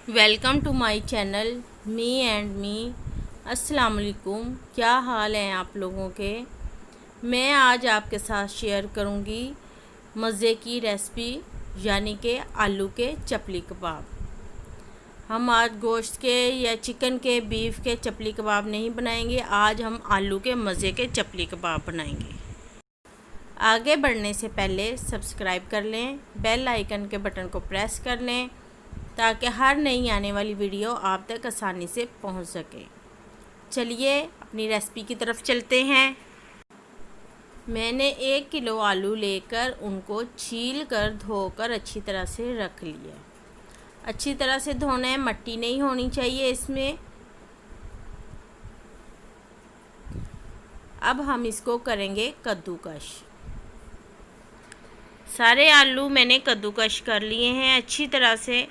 Welcome to my channel me and me. अस्सलाम वालेकुम। क्या हाल हैं आप लोगों के। मैं आज आपके साथ शेयर करूंगी मज़े की रेसिपी, यानी कि आलू के चपली कबाब। हम आज गोश्त के या चिकन के, बीफ के चपली कबाब नहीं बनाएंगे। आज हम आलू के मज़े के चपली कबाब बनाएंगे। आगे बढ़ने से पहले सब्सक्राइब कर लें, बेल आइकन के बटन को प्रेस कर लें ताकि हर नई आने वाली वीडियो आप तक आसानी से पहुंच सके। चलिए अपनी रेसिपी की तरफ चलते हैं। मैंने 1 किलो आलू लेकर उनको छील कर धोकर अच्छी तरह से रख लिया। अच्छी तरह से धोना है, मट्टी नहीं होनी चाहिए इसमें। अब हम इसको करेंगे कद्दूकश। सारे आलू मैंने कद्दूकश कर लिए हैं अच्छी तरह से।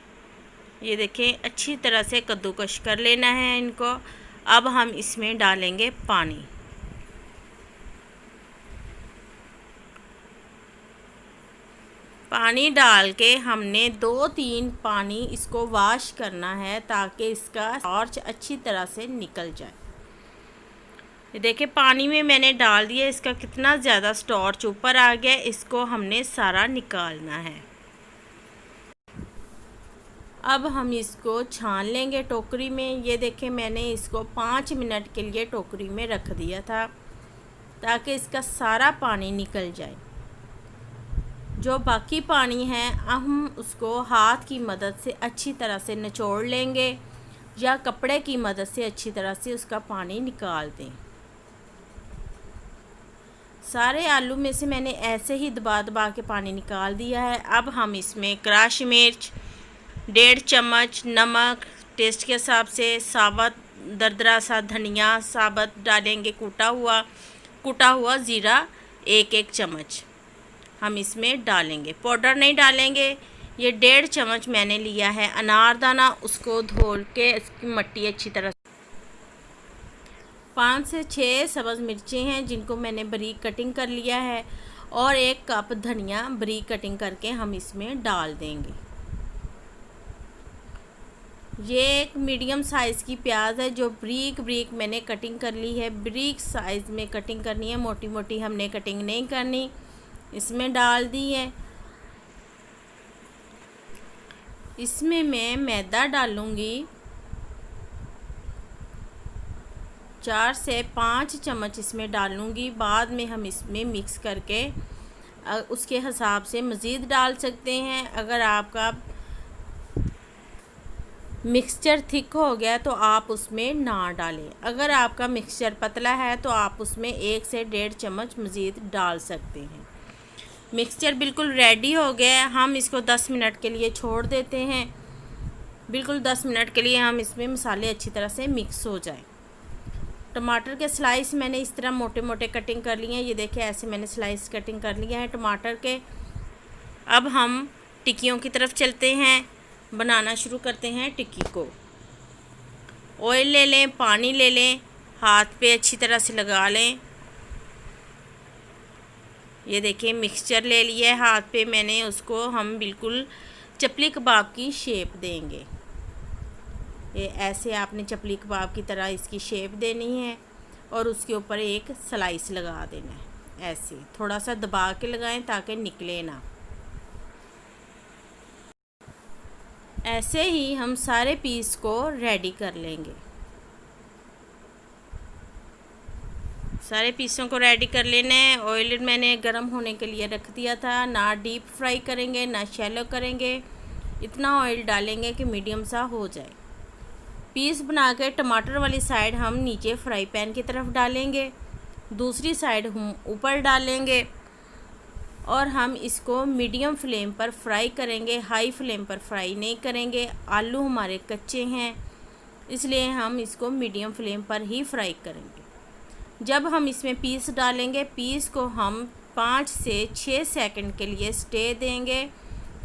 ये देखें, अच्छी तरह से कद्दूकश कर लेना है इनको। अब हम इसमें डालेंगे पानी। पानी डाल के हमने 2-3 पानी इसको वॉश करना है ताकि इसका स्टार्च अच्छी तरह से निकल जाए। ये देखिए, पानी में मैंने डाल दिया, इसका कितना ज़्यादा स्टार्च ऊपर आ गया। इसको हमने सारा निकालना है। अब हम इसको छान लेंगे टोकरी में। ये देखें, मैंने इसको 5 मिनट के लिए टोकरी में रख दिया था ताकि इसका सारा पानी निकल जाए। जो बाकी पानी है हम उसको हाथ की मदद से अच्छी तरह से निचोड़ लेंगे या कपड़े की मदद से अच्छी तरह से उसका पानी निकाल दें। सारे आलू में से मैंने ऐसे ही दबा दबा के पानी निकाल दिया है। अब हम इसमें क्रश मिर्च, 1.5 चम्मच नमक, टेस्ट के हिसाब से साबुत दरदरा सा धनिया साबुत डालेंगे, कूटा हुआ ज़ीरा 1 चम्मच हम इसमें डालेंगे। पाउडर नहीं डालेंगे। ये 1.5 चम्मच मैंने लिया है अनारदाना, उसको धो के इसकी मट्टी अच्छी तरह। 5 से 6 सब्ज़ मिर्चें हैं जिनको मैंने बारीक कटिंग कर लिया है, और 1 कप धनिया बारीक कटिंग करके हम इसमें डाल देंगे। ये एक मीडियम साइज़ की प्याज है जो बारीक बारीक मैंने कटिंग कर ली है। बारीक साइज़ में कटिंग करनी है, मोटी मोटी हमने कटिंग नहीं करनी। इसमें डाल दी है। इसमें मैं मैदा डालूँगी। 4 से 5 चम्मच इसमें डालूँगी। बाद में हम इसमें मिक्स करके उसके हिसाब से मज़ीद डाल सकते हैं। अगर आपका मिक्सचर थिक हो गया तो आप उसमें ना डालें। अगर आपका मिक्सचर पतला है तो आप उसमें 1 से 1.5 चम्मच मज़ीद डाल सकते हैं। मिक्सचर बिल्कुल रेडी हो गया है। हम इसको 10 मिनट के लिए छोड़ देते हैं। बिल्कुल 10 मिनट के लिए हम इसमें मसाले अच्छी तरह से मिक्स हो जाए। टमाटर के स्लाइस मैंने इस तरह मोटे मोटे कटिंग कर लिए हैं। ये देखिए, ऐसे मैंने स्लाइस कटिंग कर लिया है टमाटर के। अब हम टिक्कियों की तरफ चलते हैं। बनाना शुरू करते हैं टिक्की को। ऑयल ले लें, पानी ले लें, हाथ पे अच्छी तरह से लगा लें। ये देखिए, मिक्सचर ले लिया है हाथ पे मैंने, उसको हम बिल्कुल चपली कबाब की शेप देंगे। ये ऐसे आपने चपली कबाब की तरह इसकी शेप देनी है और उसके ऊपर एक स्लाइस लगा देना है। ऐसे थोड़ा सा दबा के लगाएं ताकि निकले ना। ऐसे ही हम सारे पीस को रेडी कर लेंगे। सारे पीसों को रेडी कर लेना है। ऑयल मैंने गर्म होने के लिए रख दिया था। ना डीप फ्राई करेंगे ना शैलो करेंगे, इतना ऑयल डालेंगे कि मीडियम सा हो जाए। पीस बना के टमाटर वाली साइड हम नीचे फ्राई पैन की तरफ डालेंगे, दूसरी साइड हम ऊपर डालेंगे और हम इसको मीडियम फ्लेम पर फ्राई करेंगे। हाई फ्लेम पर फ्राई नहीं करेंगे। आलू हमारे कच्चे हैं इसलिए हम इसको मीडियम फ्लेम पर ही फ्राई करेंगे। जब हम इसमें पीस डालेंगे, पीस को हम 5 से 6 सेकंड के लिए स्टे देंगे।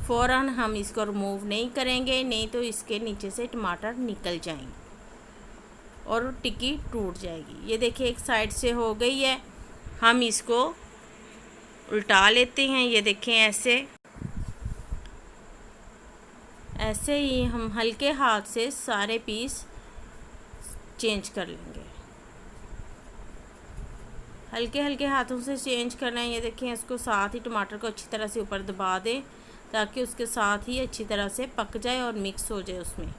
फ़ौरन हम इसको रिमूव नहीं करेंगे, नहीं तो इसके नीचे से टमाटर निकल जाएंगे और टिक्की टूट जाएगी। ये देखिए, एक साइड से हो गई है। हम इसको उल्टा लेते हैं। ये देखें, ऐसे ही हम हल्के हाथ से सारे पीस चेंज कर लेंगे। हल्के हल्के हाथों से चेंज करना है। ये देखें, इसको साथ ही टमाटर को अच्छी तरह से ऊपर दबा दें ताकि उसके साथ ही अच्छी तरह से पक जाए और मिक्स हो जाए उसमें।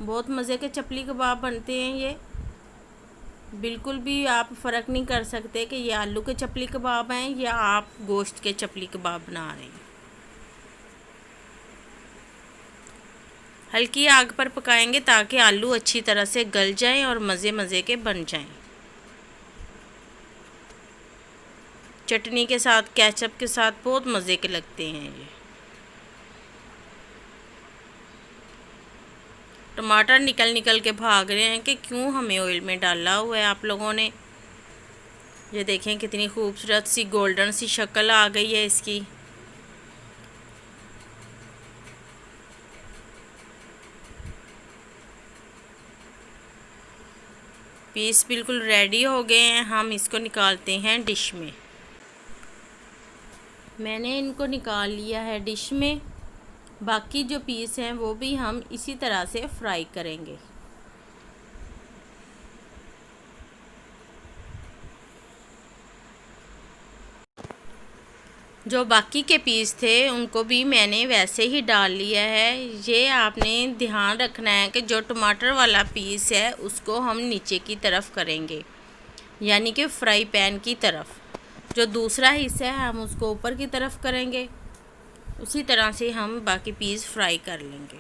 बहुत मज़े के चपली कबाब बनते हैं ये। बिल्कुल भी आप फ़र्क नहीं कर सकते कि ये आलू के चपली कबाब हैं या आप गोश्त के चपली कबाब बना रहे हैं। हल्की आग पर पकाएंगे ताकि आलू अच्छी तरह से गल जाएं और मज़े मज़े के बन जाएं। चटनी के साथ, केचप के साथ बहुत मज़े के लगते हैं ये। टमाटर निकल निकल के भाग रहे हैं कि क्यों हमें ऑयल में डाला हुआ है आप लोगों ने। ये देखें कितनी खूबसूरत सी गोल्डन सी शक्ल आ गई है इसकी। पीस बिल्कुल रेडी हो गए हैं। हम इसको निकालते हैं डिश में। मैंने इनको निकाल लिया है डिश में। बाकी जो पीस हैं वो भी हम इसी तरह से फ्राई करेंगे। जो बाकी के पीस थे उनको भी मैंने वैसे ही डाल लिया है। ये आपने ध्यान रखना है कि जो टमाटर वाला पीस है उसको हम नीचे की तरफ करेंगे, यानी कि फ्राई पैन की तरफ। जो दूसरा हिस्सा है हम उसको ऊपर की तरफ करेंगे। उसी तरह से हम बाकी पीस फ्राई कर लेंगे।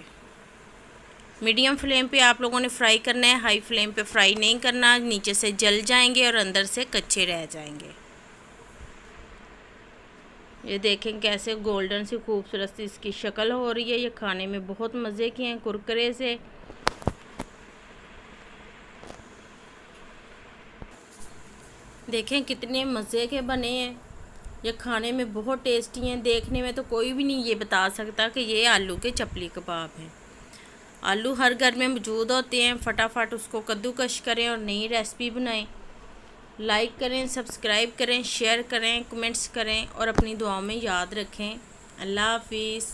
मीडियम फ्लेम पे आप लोगों ने फ्राई करना है, हाई फ्लेम पे फ्राई नहीं करना, नीचे से जल जाएंगे और अंदर से कच्चे रह जाएंगे। ये देखें कैसे गोल्डन सी खूबसूरत सी इसकी शक्ल हो रही है। ये खाने में बहुत मज़े के हैं, कुरकुरे से। देखें कितने मज़े के बने हैं। ये खाने में बहुत टेस्टी हैं। देखने में तो कोई भी नहीं ये बता सकता कि ये आलू के चपली कबाब हैं। आलू हर घर में मौजूद होते हैं। फटाफट उसको कद्दूकश करें और नई रेसिपी बनाएं। लाइक करें, सब्सक्राइब करें, शेयर करें, कमेंट्स करें और अपनी दुआओं में याद रखें। अल्लाह हाफिज़।